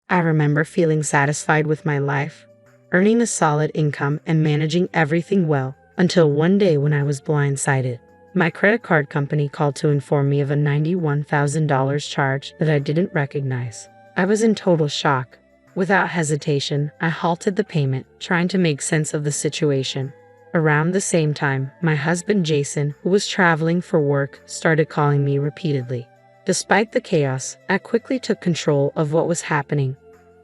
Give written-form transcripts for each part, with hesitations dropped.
I remember feeling satisfied with my life, earning a solid income and managing everything well, until one day when I was blindsided. My credit card company called to inform me of a $91,000 charge that I didn't recognize. I was in total shock. Without hesitation, I halted the payment, trying to make sense of the situation. Around the same time, my husband Jason, who was traveling for work, started calling me repeatedly. Despite the chaos, I quickly took control of what was happening.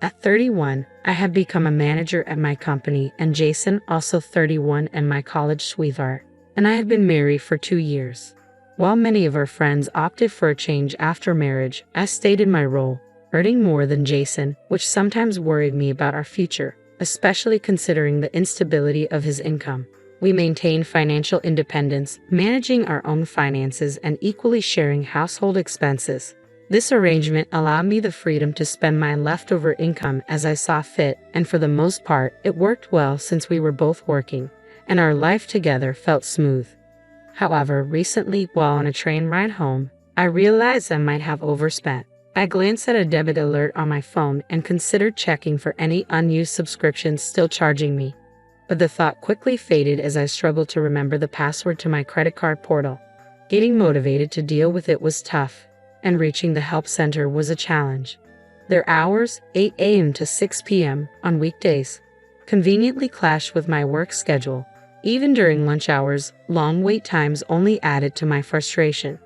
At 31, I had become a manager at my company, and Jason, also 31 and my college sweetheart, and I had been married for 2 years. While many of our friends opted for a change after marriage, I stayed in my role, earning more than Jason, which sometimes worried me about our future, especially considering the instability of his income. We maintained financial independence, managing our own finances and equally sharing household expenses. This arrangement allowed me the freedom to spend my leftover income as I saw fit, and for the most part, it worked well since we were both working, and our life together felt smooth. However, recently, while on a train ride home, I realized I might have overspent. I glanced at a debit alert on my phone and considered checking for any unused subscriptions still charging me. But the thought quickly faded as I struggled to remember the password to my credit card portal. Getting motivated to deal with it was tough, and reaching the help center was a challenge. Their hours, 8 a.m. to 6 p.m. on weekdays, conveniently clashed with my work schedule. Even during lunch hours, long wait times only added to my frustration.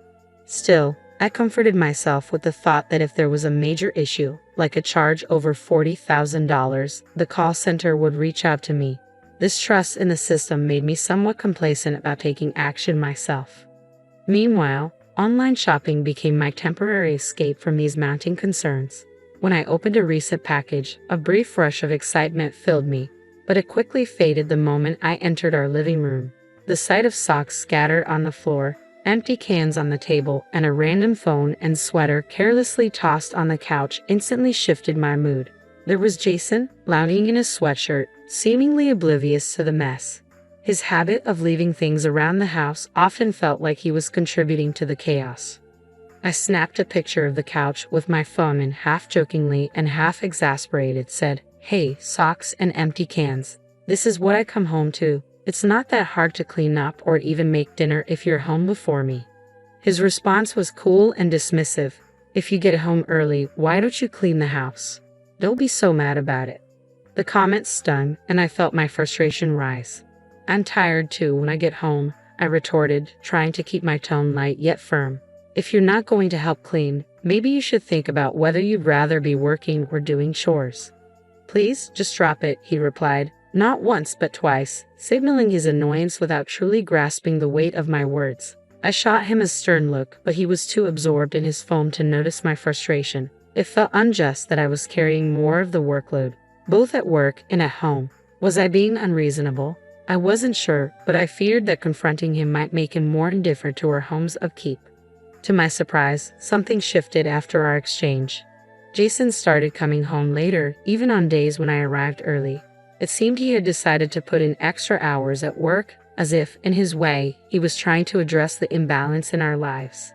Still, I comforted myself with the thought that if there was a major issue, like a charge over $40,000, the call center would reach out to me. This trust in the system made me somewhat complacent about taking action myself. Meanwhile, online shopping became my temporary escape from these mounting concerns. When I opened a recent package, a brief rush of excitement filled me, but it quickly faded the moment I entered our living room. The sight of socks scattered on the floor, empty cans on the table, and a random phone and sweater carelessly tossed on the couch instantly shifted my mood. There was Jason, lounging in his sweatshirt, seemingly oblivious to the mess. His habit of leaving things around the house often felt like he was contributing to the chaos. I snapped a picture of the couch with my phone and half-jokingly and half-exasperated said, "Hey, socks and empty cans. This is what I come home to. It's not that hard to clean up or even make dinner if you're home before me." His response was cool and dismissive. "If you get home early, why don't you clean the house? Don't be so mad about it." The comment stung, and I felt my frustration rise. "I'm tired too when I get home," I retorted, trying to keep my tone light yet firm. "If you're not going to help clean, maybe you should think about whether you'd rather be working or doing chores." "Please, just drop it," he replied, not once but twice, signaling his annoyance without truly grasping the weight of my words. I shot him a stern look, but he was too absorbed in his phone to notice my frustration. It felt unjust that I was carrying more of the workload, both at work and at home. Was I being unreasonable? I wasn't sure, but I feared that confronting him might make him more indifferent to our home's upkeep. To my surprise, something shifted after our exchange. Jason started coming home later, even on days when I arrived early. It seemed he had decided to put in extra hours at work, as if, in his way, he was trying to address the imbalance in our lives.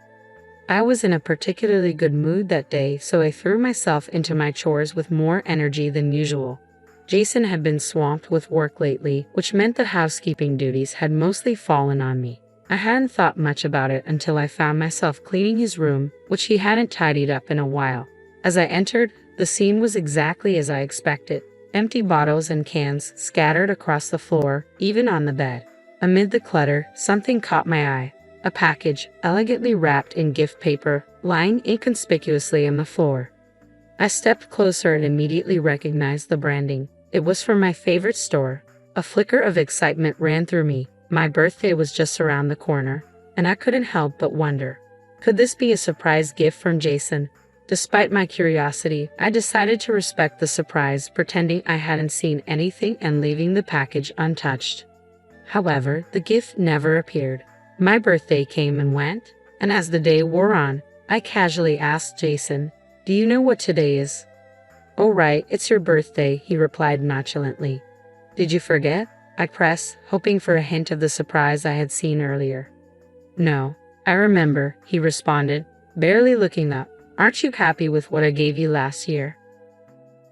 I was in a particularly good mood that day, so I threw myself into my chores with more energy than usual. Jason had been swamped with work lately, which meant that housekeeping duties had mostly fallen on me. I hadn't thought much about it until I found myself cleaning his room, which he hadn't tidied up in a while. As I entered, the scene was exactly as I expected. Empty bottles and cans scattered across the floor, even on the bed. Amid the clutter, something caught my eye. A package, elegantly wrapped in gift paper, lying inconspicuously on the floor. I stepped closer and immediately recognized the branding. It was from my favorite store. A flicker of excitement ran through me. My birthday was just around the corner, and I couldn't help but wonder, could this be a surprise gift from Jason? Despite my curiosity, I decided to respect the surprise, pretending I hadn't seen anything and leaving the package untouched. However, the gift never appeared. My birthday came and went, and as the day wore on, I casually asked Jason, "Do you know what today is?" "Oh right, it's your birthday," he replied nonchalantly. "Did you forget?" I pressed, hoping for a hint of the surprise I had seen earlier. "No, I remember," he responded, barely looking up. "Aren't you happy with what I gave you last year?"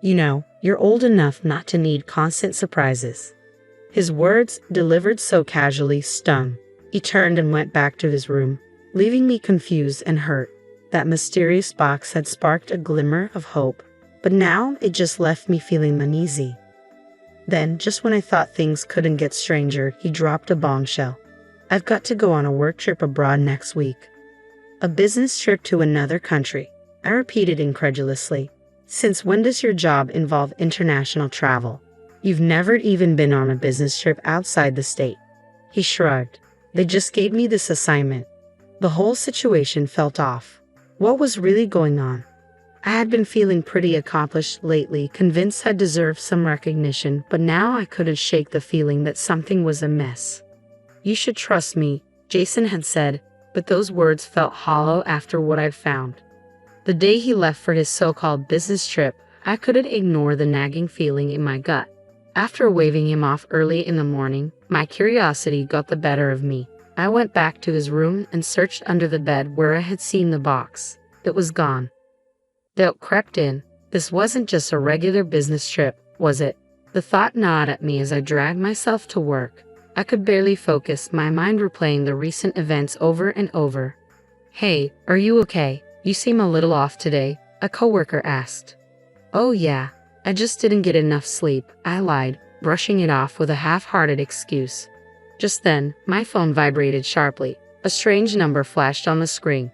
You know, you're old enough not to need constant surprises." His words, delivered so casually, stung. He turned and went back to his room, leaving me confused and hurt. That mysterious box had sparked a glimmer of hope, but now it just left me feeling uneasy. Then, just when I thought things couldn't get stranger, he dropped a bombshell. "I've got to go on a work trip abroad next week." "A business trip to another country?" I repeated incredulously. "Since when does your job involve international travel? You've never even been on a business trip outside the state." He shrugged. "They just gave me this assignment." The whole situation felt off. What was really going on? I had been feeling pretty accomplished lately, convinced I deserved some recognition, but now I couldn't shake the feeling that something was amiss. "You should trust me," Jason had said, but those words felt hollow after what I'd found. The day he left for his so-called business trip, I couldn't ignore the nagging feeling in my gut. After waving him off early in the morning, my curiosity got the better of me. I went back to his room and searched under the bed where I had seen the box. It was gone. Doubt crept in. This wasn't just a regular business trip, was it? The thought gnawed at me as I dragged myself to work. I could barely focus, my mind replaying the recent events over and over. "Hey, are you okay? You seem a little off today," a coworker asked. "Oh yeah, I just didn't get enough sleep," I lied, brushing it off with a half-hearted excuse. Just then, my phone vibrated sharply. A strange number flashed on the screen.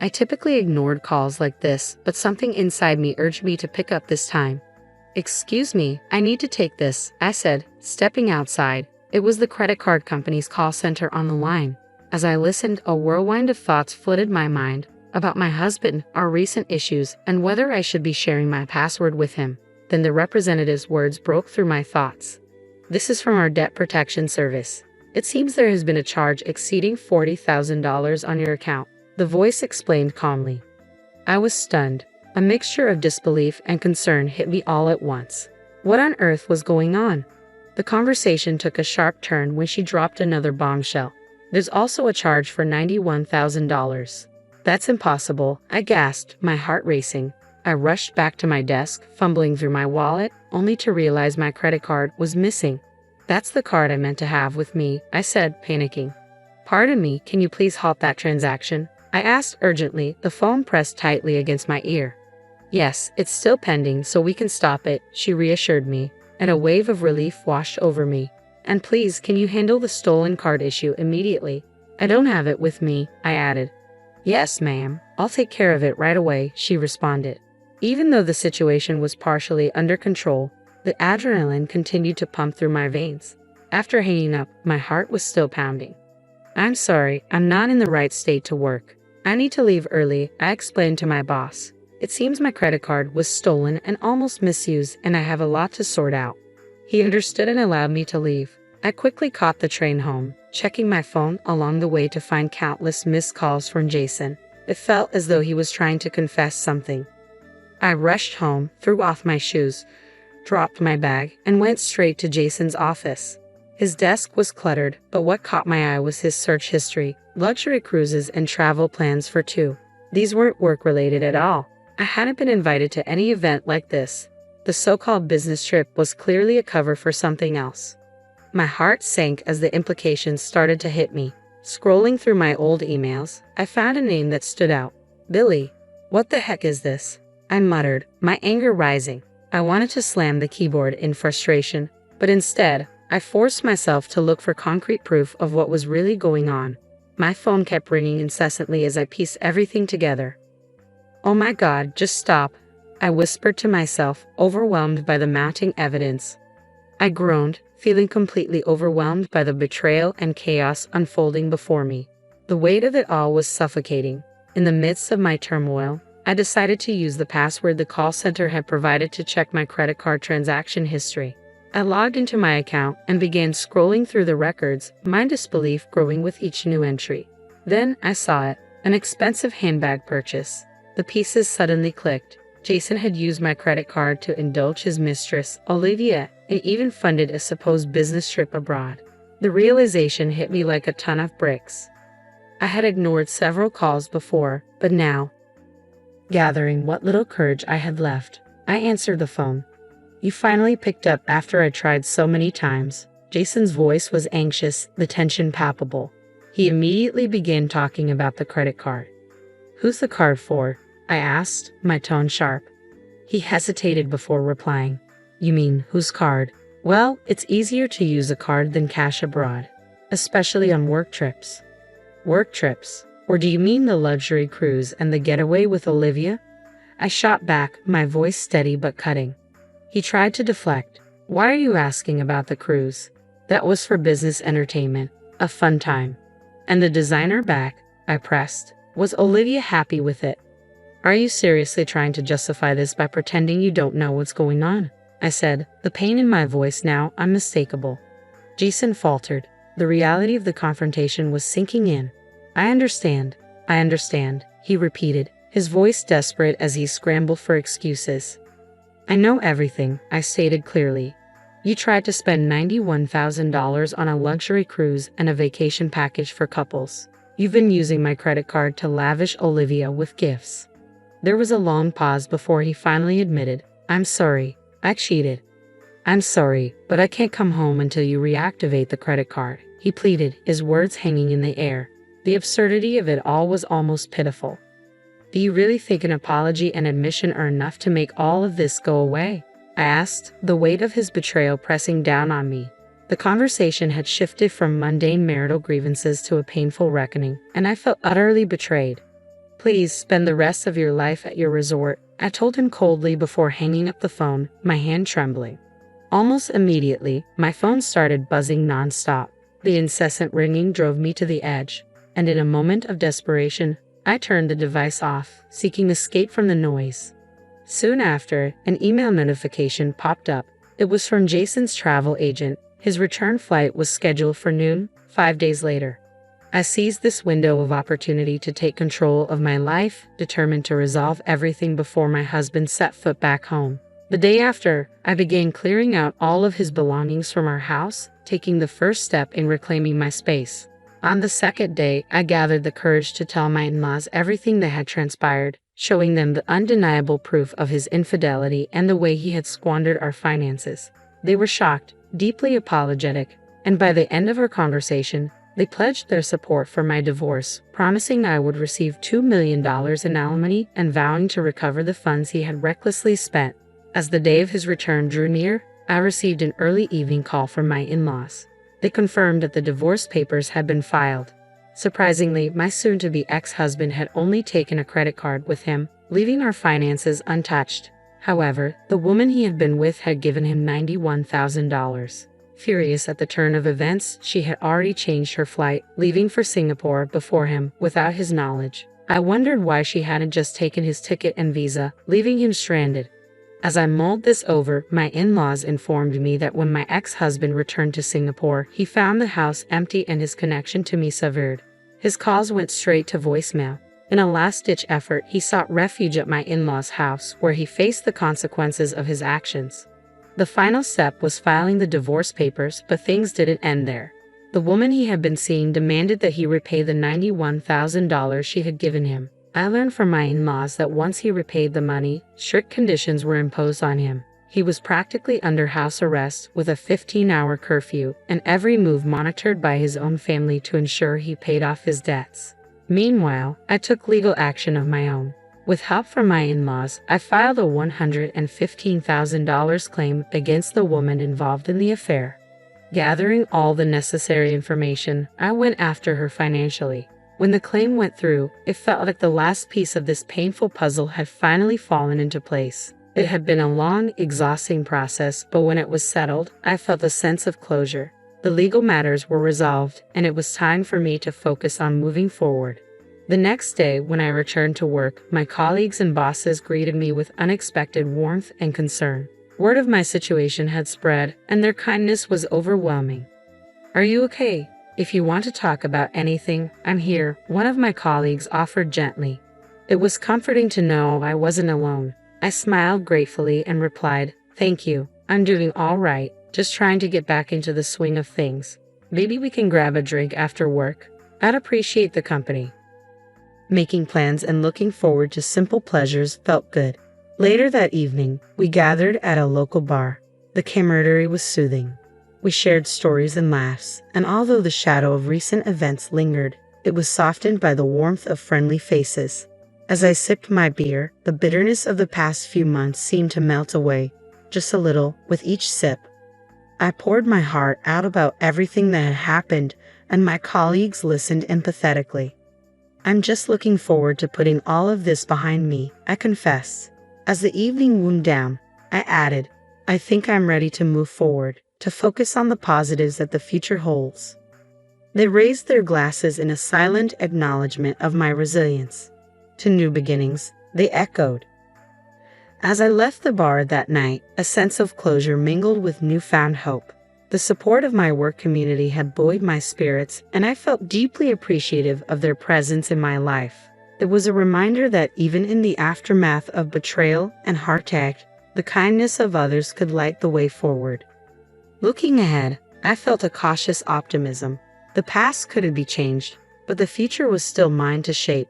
I typically ignored calls like this, but something inside me urged me to pick up this time. "Excuse me, I need to take this," I said, stepping outside. It was the credit card company's call center on the line. As I listened, a whirlwind of thoughts flooded my mind about my husband, our recent issues, and whether I should be sharing my password with him. Then the representative's words broke through my thoughts. "This is from our debt protection service. It seems there has been a charge exceeding $40,000 on your account," the voice explained calmly. I was stunned. A mixture of disbelief and concern hit me all at once. What on earth was going on? The conversation took a sharp turn when she dropped another bombshell. "There's also a charge for $91,000. "That's impossible," I gasped, my heart racing. I rushed back to my desk, fumbling through my wallet, only to realize my credit card was missing. "That's the card I meant to have with me," I said, panicking. "Pardon me, can you please halt that transaction?" I asked urgently, the phone pressed tightly against my ear. "Yes, it's still pending, so we can stop it," she reassured me, and a wave of relief washed over me. "And please, can you handle the stolen card issue immediately?" "I don't have it with me," I added. "Yes, ma'am, I'll take care of it right away," she responded. Even though the situation was partially under control, the adrenaline continued to pump through my veins. After hanging up, my heart was still pounding. "I'm sorry, I'm not in the right state to work. I need to leave early," I explained to my boss. "It seems my credit card was stolen and almost misused, and I have a lot to sort out." He understood and allowed me to leave. I quickly caught the train home, checking my phone along the way to find countless missed calls from Jason. It felt as though he was trying to confess something. I rushed home, threw off my shoes, dropped my bag, and went straight to Jason's office. His desk was cluttered, but what caught my eye was his search history, luxury cruises and travel plans for two. These weren't work-related at all. I hadn't been invited to any event like this. The so-called business trip was clearly a cover for something else. My heart sank as the implications started to hit me. Scrolling through my old emails, I found a name that stood out. "Billy. What the heck is this?" I muttered, my anger rising. I wanted to slam the keyboard in frustration, but instead, I forced myself to look for concrete proof of what was really going on. My phone kept ringing incessantly as I pieced everything together. "Oh my God, just stop," I whispered to myself, overwhelmed by the mounting evidence. I groaned, feeling completely overwhelmed by the betrayal and chaos unfolding before me. The weight of it all was suffocating. In the midst of my turmoil, I decided to use the password the call center had provided to check my credit card transaction history. I logged into my account and began scrolling through the records, my disbelief growing with each new entry. Then I saw it, an expensive handbag purchase. The pieces suddenly clicked. Jason had used my credit card to indulge his mistress, Olivia, and even funded a supposed business trip abroad. The realization hit me like a ton of bricks. I had ignored several calls before, but now, gathering what little courage I had left, I answered the phone. You finally picked up after I tried so many times. Jason's voice was anxious, the tension palpable. He immediately began talking about the credit card. Who's the card for? I asked, my tone sharp. He hesitated before replying. You mean, whose card? Well, it's easier to use a card than cash abroad, especially on work trips. Work trips? Or do you mean the luxury cruise and the getaway with Olivia? I shot back, my voice steady but cutting. He tried to deflect. Why are you asking about the cruise? That was for business entertainment, a fun time. And the designer bag? I pressed. Was Olivia happy with it? Are you seriously trying to justify this by pretending you don't know what's going on? I said, the pain in my voice now unmistakable. Jason faltered. The reality of the confrontation was sinking in. I understand, he repeated, his voice desperate as he scrambled for excuses. I know everything, I stated clearly. You tried to spend $91,000 on a luxury cruise and a vacation package for couples. You've been using my credit card to lavish Olivia with gifts. There was a long pause before he finally admitted, I'm sorry, I cheated. I'm sorry, but I can't come home until you reactivate the credit card, he pleaded, his words hanging in the air. The absurdity of it all was almost pitiful. Do you really think an apology and admission are enough to make all of this go away? I asked, the weight of his betrayal pressing down on me. The conversation had shifted from mundane marital grievances to a painful reckoning, and I felt utterly betrayed. Please spend the rest of your life at your resort, I told him coldly before hanging up the phone, my hand trembling. Almost immediately, my phone started buzzing nonstop. The incessant ringing drove me to the edge, and in a moment of desperation, I turned the device off, seeking escape from the noise. Soon after, an email notification popped up. It was from Jason's travel agent. His return flight was scheduled for noon, 5 days later. I seized this window of opportunity to take control of my life, determined to resolve everything before my husband set foot back home. The day after, I began clearing out all of his belongings from our house, taking the first step in reclaiming my space. On the second day, I gathered the courage to tell my in-laws everything that had transpired, showing them the undeniable proof of his infidelity and the way he had squandered our finances. They were shocked, deeply apologetic, and by the end of our conversation, they pledged their support for my divorce, promising I would receive $2 million in alimony and vowing to recover the funds he had recklessly spent. As the day of his return drew near, I received an early evening call from my in-laws. They confirmed that the divorce papers had been filed. Surprisingly, my soon-to-be ex-husband had only taken a credit card with him, leaving our finances untouched. However, the woman he had been with had given him $91,000. Furious at the turn of events, she had already changed her flight, leaving for Singapore before him, without his knowledge. I wondered why she hadn't just taken his ticket and visa, leaving him stranded. As I mulled this over, my in-laws informed me that when my ex-husband returned to Singapore, he found the house empty and his connection to me severed. His calls went straight to voicemail. In a last-ditch effort, he sought refuge at my in-laws' house, where he faced the consequences of his actions. The final step was filing the divorce papers, but things didn't end there. The woman he had been seeing demanded that he repay the $91,000 she had given him. I learned from my in-laws that once he repaid the money, strict conditions were imposed on him. He was practically under house arrest with a 15-hour curfew and every move monitored by his own family to ensure he paid off his debts. Meanwhile, I took legal action of my own. With help from my in-laws, I filed a $115,000 claim against the woman involved in the affair. Gathering all the necessary information, I went after her financially. When the claim went through, it felt like the last piece of this painful puzzle had finally fallen into place. It had been a long, exhausting process, but when it was settled, I felt a sense of closure. The legal matters were resolved, and it was time for me to focus on moving forward. The next day, when I returned to work, my colleagues and bosses greeted me with unexpected warmth and concern. Word of my situation had spread, and their kindness was overwhelming. "Are you okay? If you want to talk about anything, I'm here," one of my colleagues offered gently. It was comforting to know I wasn't alone. I smiled gratefully and replied, "Thank you. I'm doing all right, just trying to get back into the swing of things. Maybe we can grab a drink after work. I'd appreciate the company." Making plans and looking forward to simple pleasures felt good. Later that evening, we gathered at a local bar. The camaraderie was soothing. We shared stories and laughs, and although the shadow of recent events lingered, it was softened by the warmth of friendly faces. As I sipped my beer, the bitterness of the past few months seemed to melt away, just a little, with each sip. I poured my heart out about everything that had happened, and my colleagues listened empathetically. I'm just looking forward to putting all of this behind me, I confess. As the evening wound down, I added, I think I'm ready to move forward, to focus on the positives that the future holds. They raised their glasses in a silent acknowledgement of my resilience. To new beginnings, they echoed. As I left the bar that night, a sense of closure mingled with newfound hope. The support of my work community had buoyed my spirits, and I felt deeply appreciative of their presence in my life. It was a reminder that even in the aftermath of betrayal and heartache, the kindness of others could light the way forward. Looking ahead, I felt a cautious optimism. The past couldn't be changed, but the future was still mine to shape.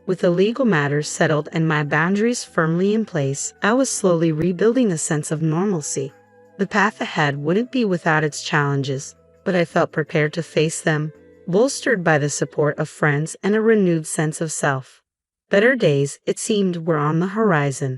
With the legal matters settled and my boundaries firmly in place, I was slowly rebuilding a sense of normalcy. The path ahead wouldn't be without its challenges, but I felt prepared to face them, bolstered by the support of friends and a renewed sense of self. Better days, it seemed, were on the horizon.